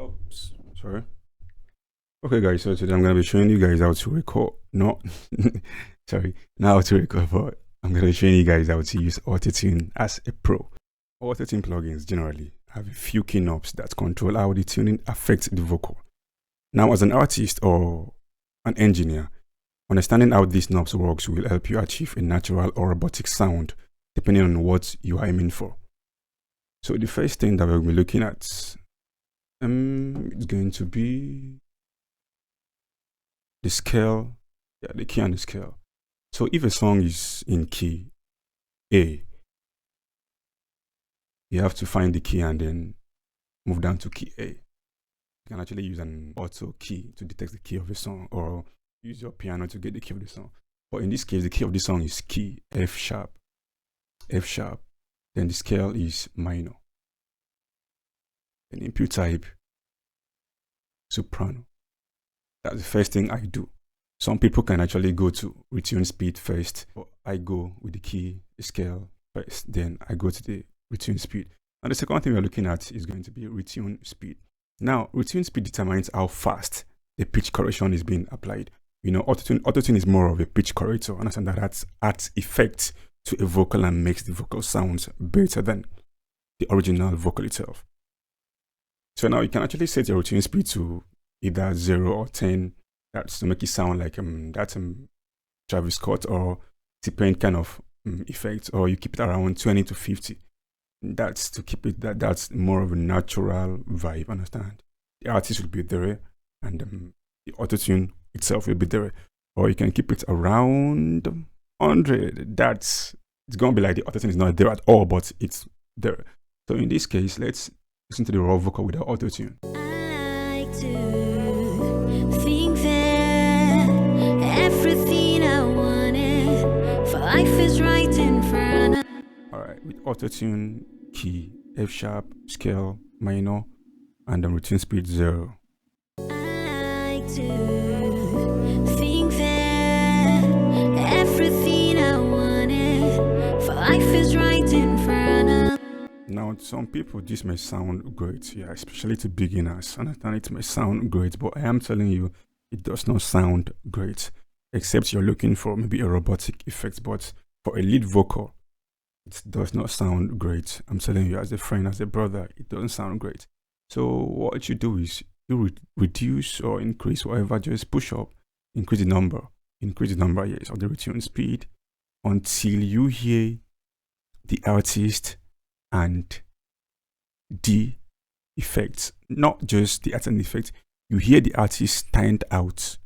Oops, sorry. Okay, guys. So today I'm gonna be showing you guys how to record. No, sorry, not how to record, but I'm gonna be showing you guys how to use AutoTune as a pro. AutoTune plugins generally have a few key knobs that control how the tuning affects the vocal. Now, as an artist or an engineer, understanding how these knobs works will help you achieve a natural or robotic sound, depending on what you are aiming for. So the first thing that we'll be looking at it's going to be the scale, the key and the scale. So if a song is in key A, you have to find the key and then move down to key A. You can actually use an auto key to detect the key of a song, or use your piano to get the key of the song. But in this case, the key of the song is key F sharp, then the scale is minor. Then input type, soprano. That's the first thing I do. Some people can actually go to Retune Speed first, but I go with the key, the scale first, then I go to the Retune Speed. And the second thing we're looking at is going to be Retune Speed. Now, Retune Speed determines how fast the pitch correction is being applied. You know, AutoTune is more of a pitch corrector. Understand that adds effect to a vocal and makes the vocal sounds better than the original vocal itself. So now you can actually set your Retune Speed to either 0 or 10. That's to make it sound like that's Travis Scott or T-Pain kind of effect, or you keep it around 20 to 50. That's to keep it that's more of a natural vibe. Understand? The artist will be there, and the AutoTune itself will be there. Or you can keep it around 100. It's gonna be like the AutoTune is not there at all, but it's there. So in this case, let's listen to the raw vocal without AutoTune. I like to think that everything I wanted for life is right in front of. Alright, with AutoTune, key F sharp, scale minor, and then Retune Speed 0. I like to think that everything I wanted for life is right in front of. Now, to some people, this may sound great, yeah, especially to beginners. Understand, it may sound great, but I am telling you, it does not sound great, except you're looking for maybe a robotic effect. But for a lead vocal, it does not sound great. I'm telling you, as a friend, as a brother, it doesn't sound great. So what you do is you reduce or increase whatever, just push up, increase the number, yes, of the Retune Speed until you hear the artist and the effects, not just the artist and the effect. You hear the artist stand out.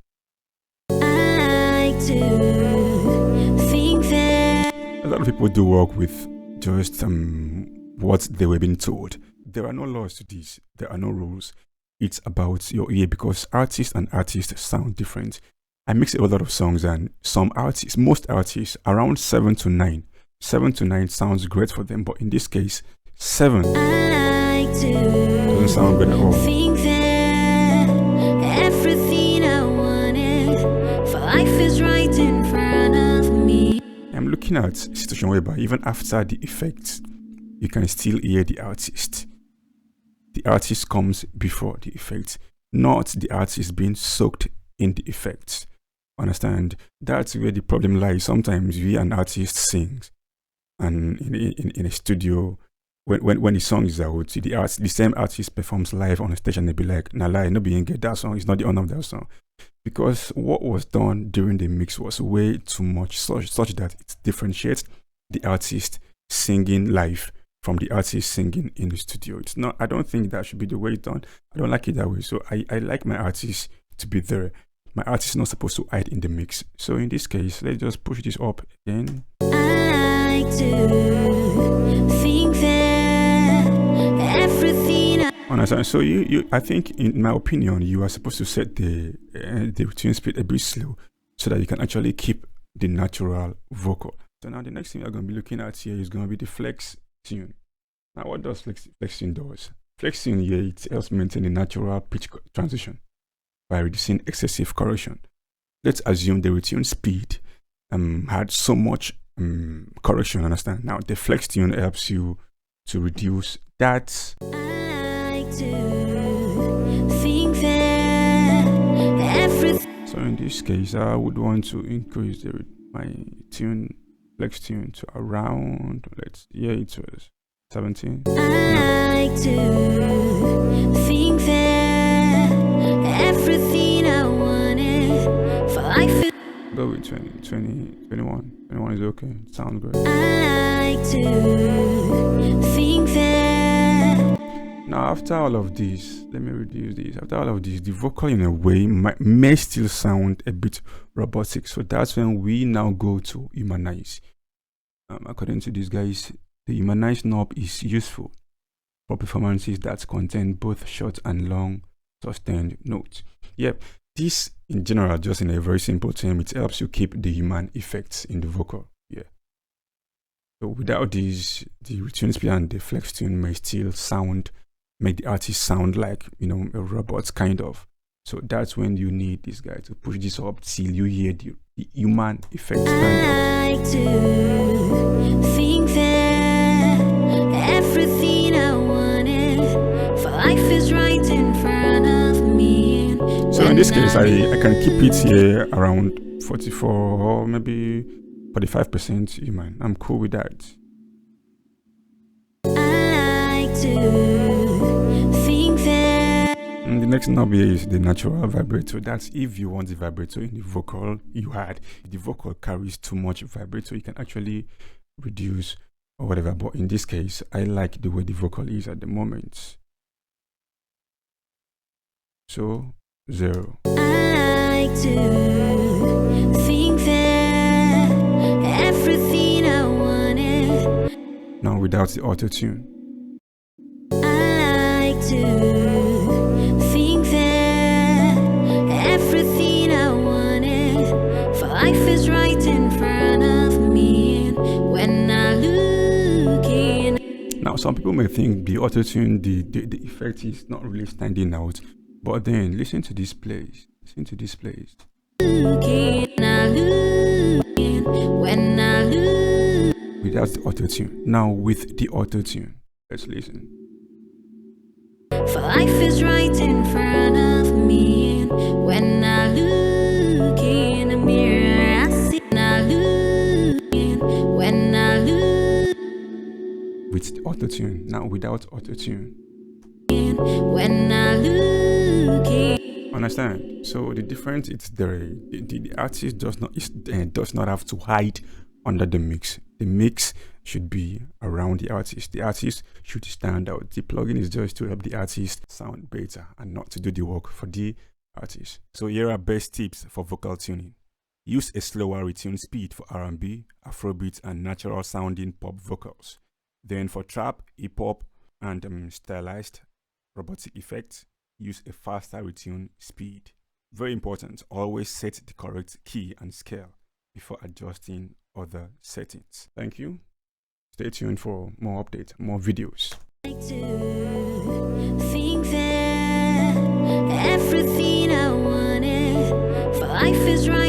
I like to think that A lot of people do work with just what they were being told. There are no laws to this. There are no rules. It's about your ear, because artists and artists sound different. I mix a lot of songs, and most artists, around 7 to 9. 7 to 9 sounds great for them, but in this case, 7 I like to doesn't sound good at all. think that everything I wanted for life is right in front of me. I'm looking at a situation whereby even after the effects, you can still hear the artist. The artist comes before the effect, not the artist being soaked in the effects. Understand? That's where the problem lies. Sometimes we an artist sings, and in a studio, when the song is out, the same artist performs live on a stage, and they be like, "Nah, lie, no being get that song. It's not the honor of that song," because what was done during the mix was way too much, such that it differentiates the artist singing live from the artist singing in the studio. It's not. I don't think that should be the way it's done. I don't like it that way. So I like my artist to be there. My artist is not supposed to hide in the mix. So in this case, let's just push this up again. I like to think that everything Understand? So I think, in my opinion, you are supposed to set the tune speed a bit slow, so that you can actually keep the natural vocal. So now the next thing you're going to be looking at here is going to be the flex tune. Now, what does flex tune does? Flex tune here, it helps maintain the natural pitch transition by reducing excessive correction. Let's assume the Retune Speed had so much correction. Understand? Now the flex tune helps you to reduce that. I like to this case, I would want to increase my tune flex tune to around, it was 17. I like to think that everything I wanted for life is. Go with 21. 21 is okay. It sounds great. I like to think that. Now, after all of this, let me reduce this. After all of this, the vocal in a way may still sound a bit robotic. So that's when we now go to humanize. According to these guys, the humanize knob is useful for performances that contain both short and long sustained notes. Yep, this in general, just in a very simple term, it helps you keep the human effects in the vocal. Yeah. So without these, the retune speed and the flex tune may still make the artist sound like, a robot kind of. So that's when you need this guy to push this up till you hear the human effects kind I like to think that everything I wanted for life is right in front of me. So in this case, I can keep it here around 44 or maybe 45% human. I'm cool with that. I like to think that. And the next knob here is the natural vibrato. That's if you want the vibrato in the vocal you had. If the vocal carries too much vibrato, you can actually reduce or whatever. But in this case, I like the way the vocal is at the moment. So 0. I like to think that everything I wanted. Now without the AutoTune. I like to think that everything I wanted for life is right in front of me. When I look in. Now some people may think the AutoTune, the effect is not really standing out. But then listen to this place. Listen to this place. Without the AutoTune. Now with the AutoTune. Let's listen. For life is right in front of me. When I look in the mirror, I see. When I look. With the AutoTune. Now without AutoTune. When I look in. Understand? So the difference is the artist does not have to hide under the mix. The mix should be around the artist. The artist should stand out. The plugin is just to help the artist sound better and not to do the work for the artist. So here are best tips for vocal tuning. Use a slower retune speed for R&B, Afrobeat, and natural sounding pop vocals. Then for trap, hip hop, and stylized robotic effects, use a faster retune speed. Very important, always set the correct key and scale before adjusting other settings. Thank you. Stay tuned for more updates, more videos. I like to think that everything I wanted for life is right.